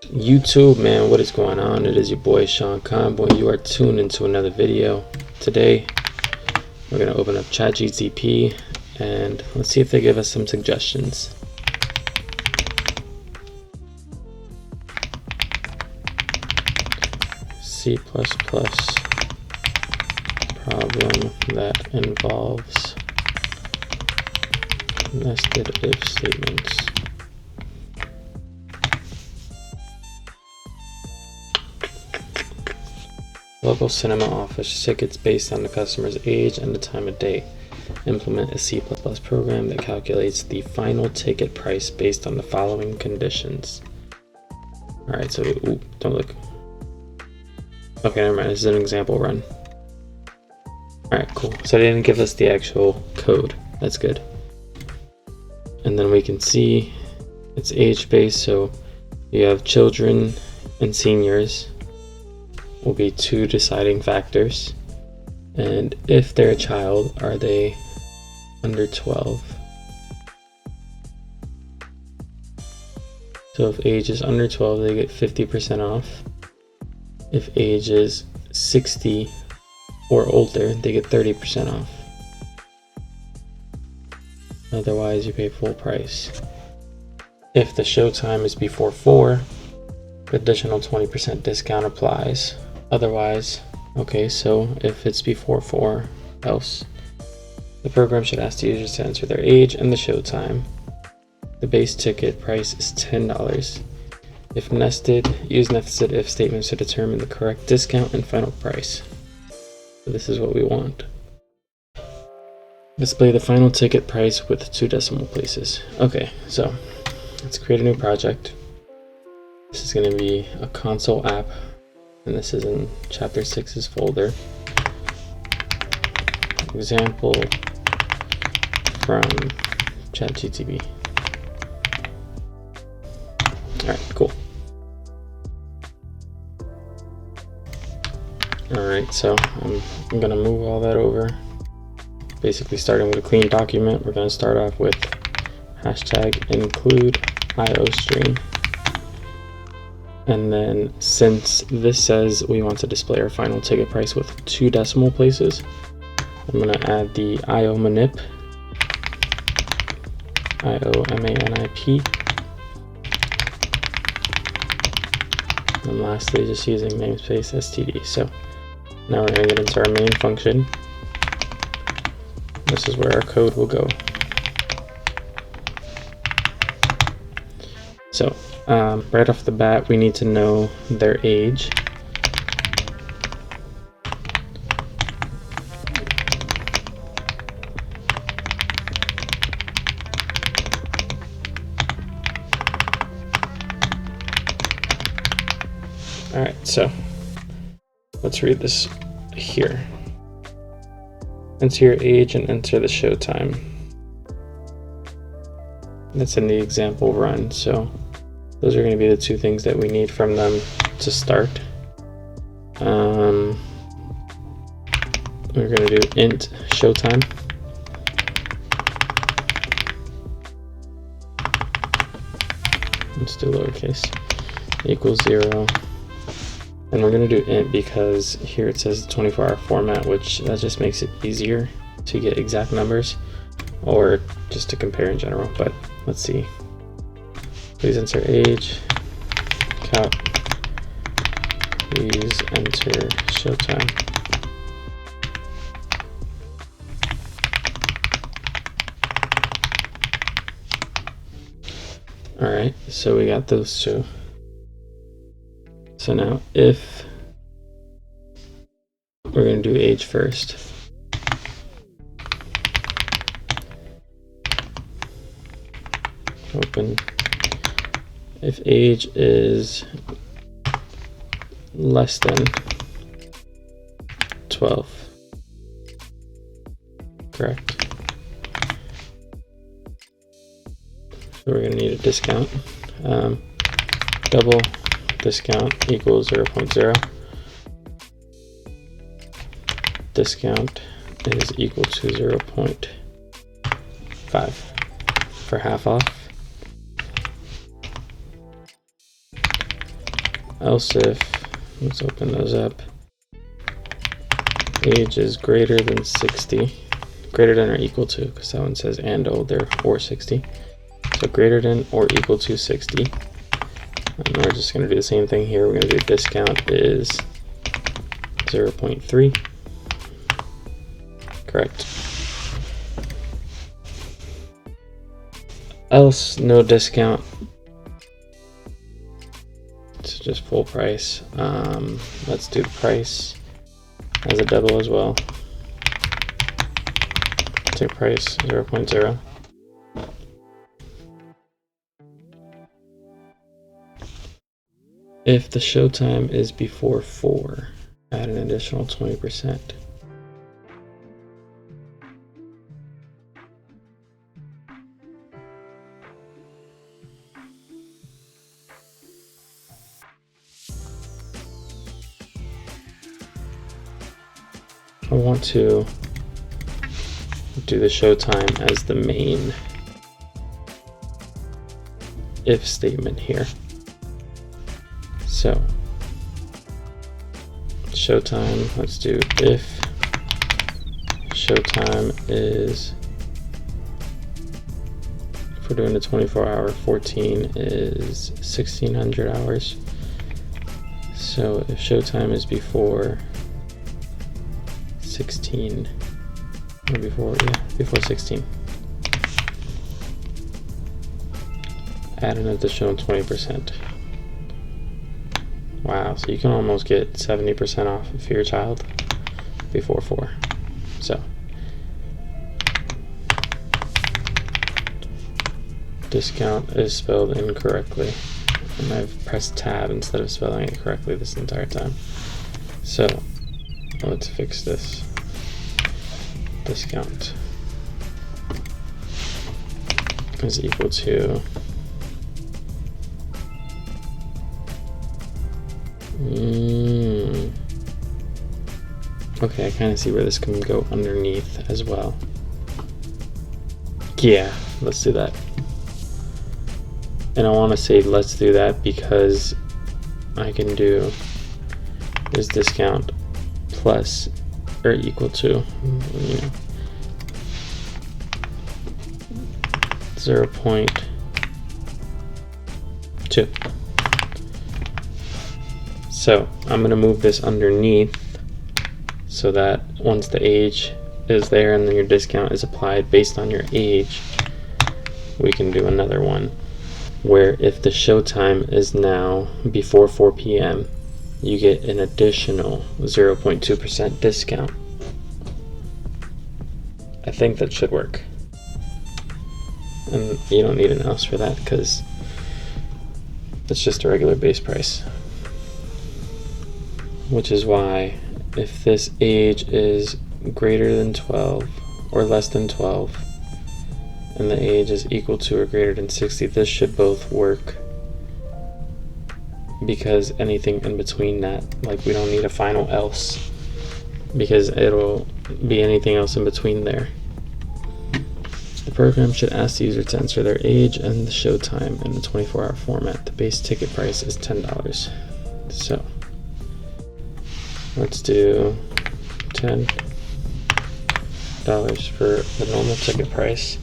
YouTube, man, what is going on? It is your boy Sean Conboy. You are tuned into another video. Today we're going to open up ChatGPT and let's see if they give us some suggestions. C++ problem that involves nested if statements. Local cinema offers tickets based on the customer's age and the time of day. Implement a C++ program that calculates the final ticket price based on the following conditions. Alright, so, don't look. Okay, never mind, this is an example run. Alright, cool. So they didn't give us the actual code. That's good. And then we can see it's age-based, so you have children and seniors will be two deciding factors. And if they're a child, are they under 12? So if age is under 12, they get 50% off. If age is 60 or older, they get 30% off. Otherwise, you pay full price. If the show time is before 4, additional 20% discount applies. Otherwise, okay, so if it's before 4, else. The program should ask the users to enter their age and the show time. The base ticket price is $10. If nested, use nested if statements to determine the correct discount and final price. So this is what we want. Display the final ticket price with 2 decimal places. Okay, so let's create a new project. This is going to be a console app, and this is in chapter 6's folder. Example from ChatGPT. Alright, cool. Alright, so I'm going to move all that over. Basically starting with a clean document, we're going to start off with hashtag include IOStream. And then since this says we want to display our final ticket price with 2 decimal places, I'm going to add the IOMANIP, IOMANIP. And lastly, just using namespace std. So now we're going to get into our main function. This is where our code will go. So right off the bat, we need to know their age. All right, so let's read this here. Enter your age and enter the show time. That's in the example run, so those are going to be the 2 things that we need from them to start. We're going to do int showtime. Let's do lowercase equals 0. And we're going to do int because here it says 24-hour format, which that just makes it easier to get exact numbers or just to compare in general. But let's see. Please enter age. Count. Please enter showtime. All right, so we got those 2. So now if we're going to do age first. Open. If age is less than 12, correct? So we're going to need a discount. Double discount equals 0.0. Discount is equal to 0.5 for half off. else if, let's open those up, age is greater than 60, greater than or equal to, because that one says and older or 60. So greater than or equal to 60. And we're just going to do the same thing here. We're going to do discount is 0.3. Correct. Else, no discount. It's just full price. Let's do the price as a double as well. Take price 0.0. If the showtime is before 4, add an additional 20%. I want to do the showtime as the main if statement here. So showtime, let's do if showtime is, if we're doing a 24-hour, 14 is 1600 hours. So if showtime is before 16, or before 16, add an additional 20%. Wow, so you can almost get 70% off for your child before 4. So discount is spelled incorrectly, and I've pressed tab instead of spelling it correctly this entire time. So let's fix this. Discount is equal to okay, I kind of see where this can go underneath as well. Yeah, let's do that. And I want to say let's do that because I can do is discount plus or equal to, 0.2. So I'm going to move this underneath so that once the age is there and then your discount is applied based on your age, we can do another one where if the showtime is now before 4 p.m., you get an additional 0.2% discount. I think that should work. And you don't need an else for that because it's just a regular base price. Which is why if this age is greater than 12 or less than 12 and the age is equal to or greater than 60, this should both work, because anything in between that, like, we don't need a final else because it'll be anything else in between there. The program should ask the user to enter their age and the showtime in the 24-hour format. The base ticket price is $10. So let's do $10 for the normal ticket price.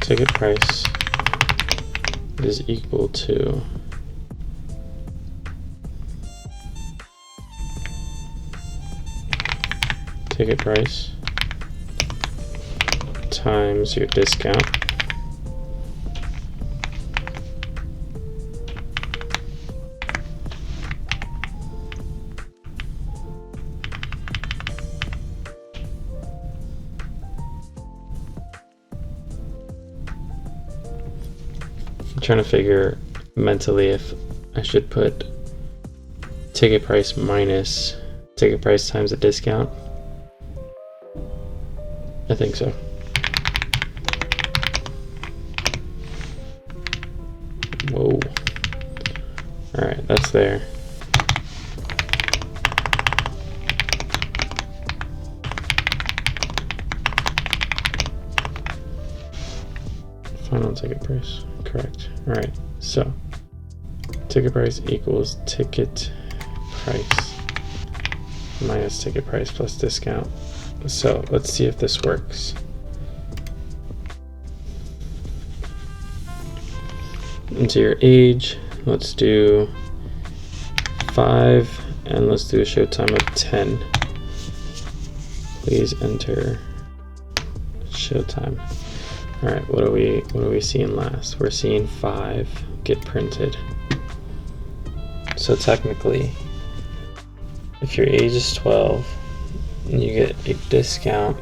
Ticket price is equal to ticket price times your discount I'm trying to figure mentally if I should put ticket price minus ticket price times a discount. I think so. Whoa. Alright, that's there. Final ticket price, correct. All right, so ticket price equals ticket price minus ticket price plus discount. So let's see if this works. Into your age, let's do 5 and let's do a show time of 10. Please enter show time. All right, what are we seeing last? We're seeing 5 get printed. So technically, if your age is 12 and you get a discount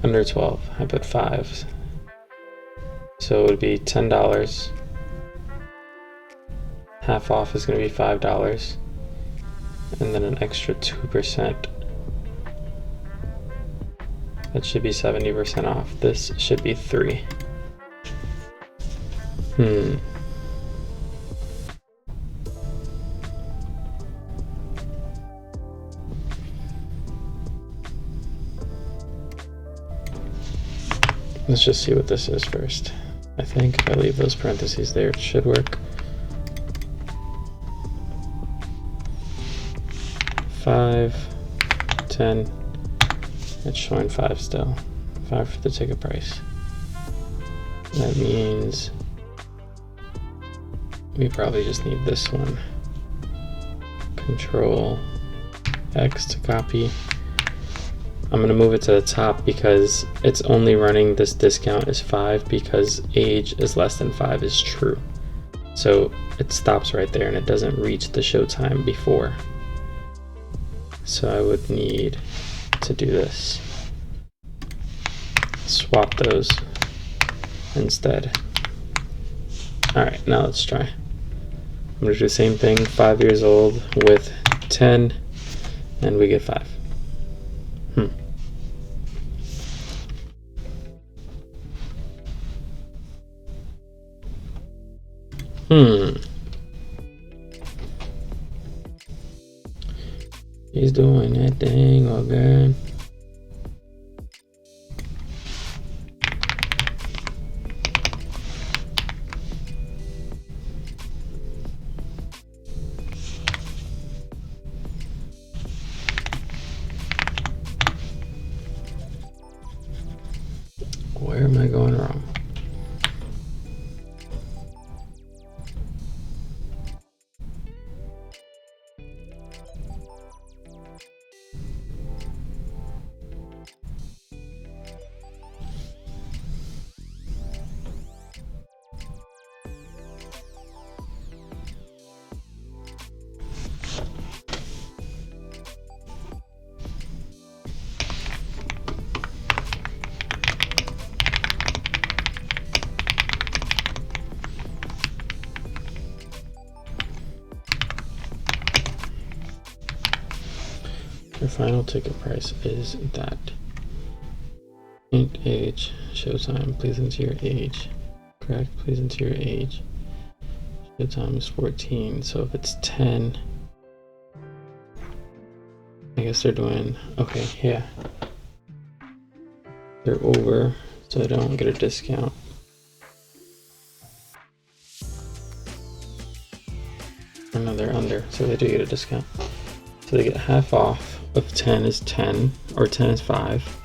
under 12, I put 5. So it would be $10. Half off is going to be $5, and then an extra 2%. That should be 70% off. This should be 3. Let's just see what this is first. I think if I leave those parentheses there, it should work. 5, 10. It's showing 5 still. 5 for the ticket price. That means we probably just need this one. Control X to copy. I'm gonna move it to the top because it's only running this discount is 5 because age is less than 5 is true. So it stops right there and it doesn't reach the show time before. So I would need to do this. Swap those instead. All right, now let's try. I'm gonna do the same thing, 5 years old with 10, and we get 5. He's doing that thing again. Where am I going wrong? Your final ticket price is that. Age, showtime, please enter your age. Correct, please enter your age. Showtime is 14, so if it's 10, I guess they're doing, okay, yeah. They're over, so I don't get a discount. Or no, they're under, so they do get a discount. So they get half off of 10 is 10, or 10 is 5.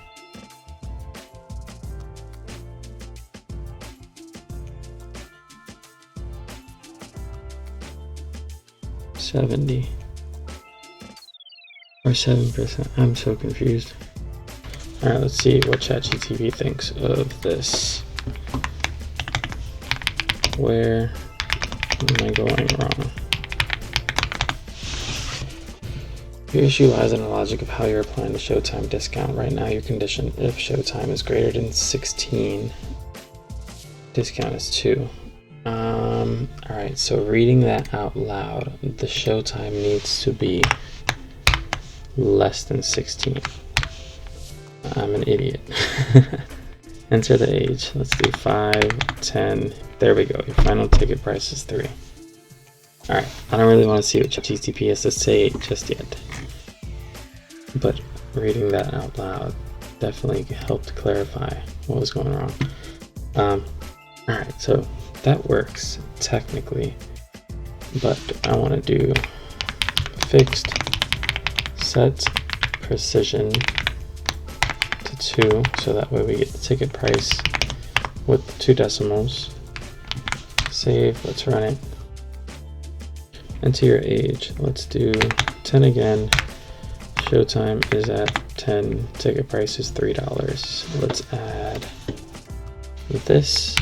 $70 or 7%. I'm so confused. All right, let's see what ChatGPT thinks of this. Where am I going wrong? Your issue lies in the logic of how you're applying the showtime discount. Right now, your condition, if showtime is greater than 16, discount is 2. All right, so reading that out loud, the showtime needs to be less than 16. I'm an idiot. Enter the age. Let's do 5, 10. There we go. Your final ticket price is 3. All right, I don't really want to see what ChatGPT has to say just yet, but reading that out loud definitely helped clarify what was going wrong. All right, so that works technically, but I want to do fixed set precision to 2, so that way we get the ticket price with 2 decimals. Save, let's run it. Enter your age, let's do 10 again. Showtime is at 10, ticket price is $3. Let's add this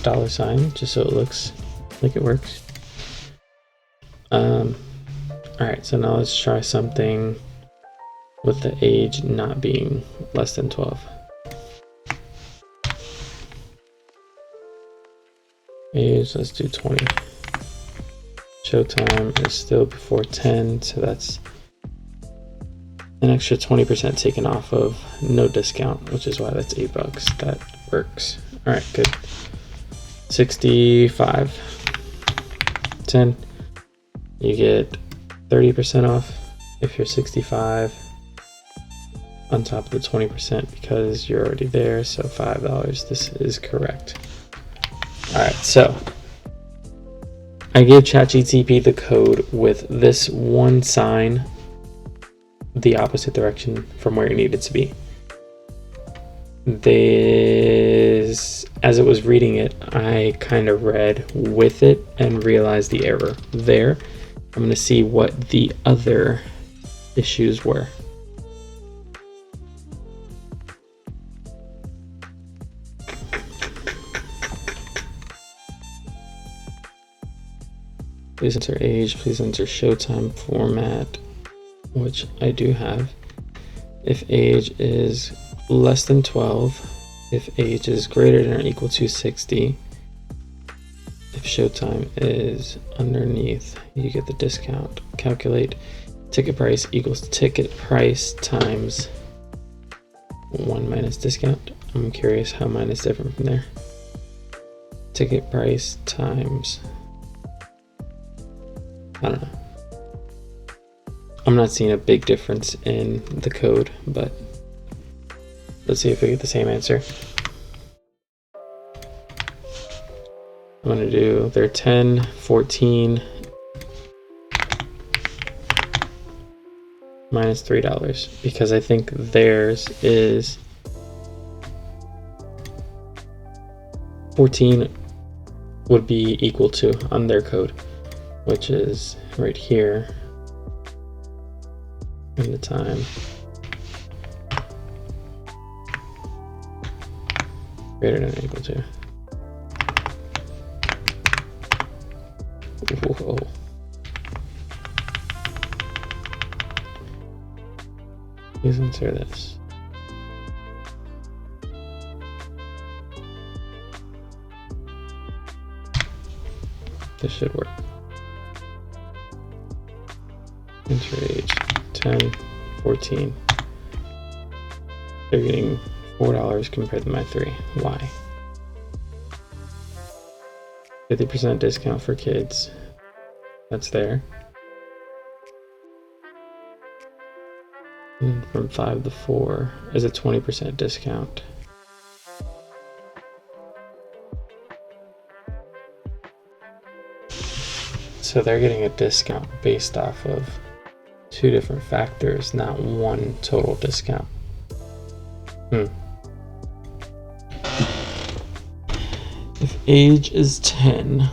$, just so it looks like it works. Alright, so now let's try something with the age not being less than 12. Age, let's do 20. Showtime is still before 10, so that's an extra 20% taken off of no discount, which is why that's $8. That works. All right, good. 65. 10. You get 30% off if you're 65 on top of the 20% because you're already there, so $5. This is correct. All right, so I gave ChatGPT the code with this one sign the opposite direction from where it needed to be. This, as it was reading it, I kind of read with it and realized the error there. I'm going to see what the other issues were. Please enter age, please enter showtime format, which I do have. If age is less than 12, if age is greater than or equal to 60, if showtime is underneath, you get the discount. Calculate ticket price equals ticket price times 1 minus discount. I'm curious how mine is different from there. Ticket price times, I don't know. I'm not seeing a big difference in the code, but let's see if we get the same answer. I'm gonna do, they're 10, 14, minus $3, because I think theirs is 14 would be equal to on their code, which is right here. And the time greater than or equal to. Whoa. Please enter this. This should work. Enter age 10, 14. They're getting $4 compared to my 3. Why? 50% discount for kids. That's there. And from 5 to 4 is a 20% discount. So they're getting a discount based off of 2 different factors, not one total discount. If age is 10,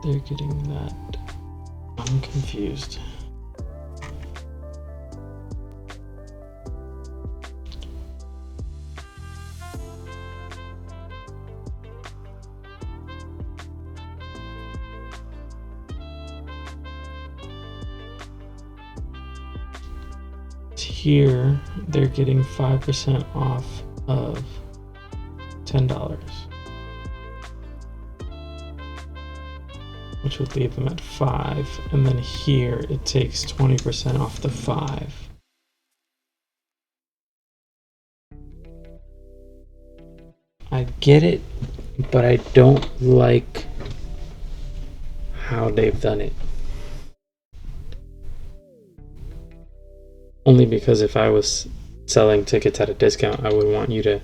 they're getting that. I'm confused. Here, they're getting 5% off of $10, which would leave them at 5. And then here, it takes 20% off the 5. I get it, but I don't like how they've done it. Only because if I was selling tickets at a discount, I would want you to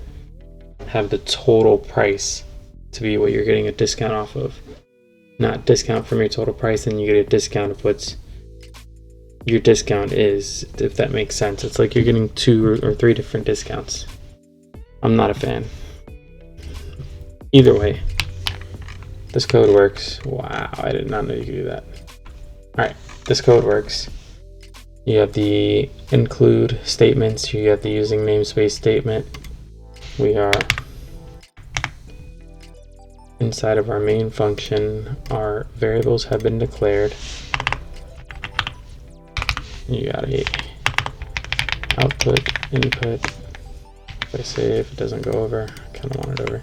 have the total price to be what you're getting a discount off of. Not discount from your total price and you get a discount of what's your discount is, if that makes sense. It's like you're getting 2 or 3 different discounts. I'm not a fan. Either way, this code works. Wow, I did not know you could do that. Alright, this code works. You have the include statements, you have the using namespace statement. We are inside of our main function. Our variables have been declared. You got a output, input. If I save, it doesn't go over. I kind of want it over.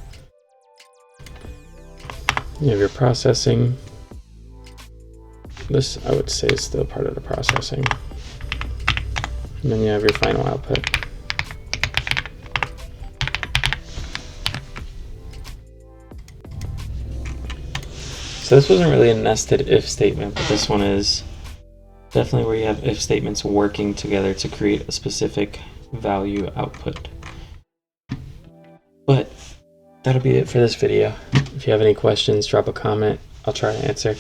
You have your processing. This, I would say, is still part of the processing. And then you have your final output. So this wasn't really a nested if statement, but this one is definitely where you have if statements working together to create a specific value output. But that'll be it for this video. If you have any questions, drop a comment. I'll try to answer.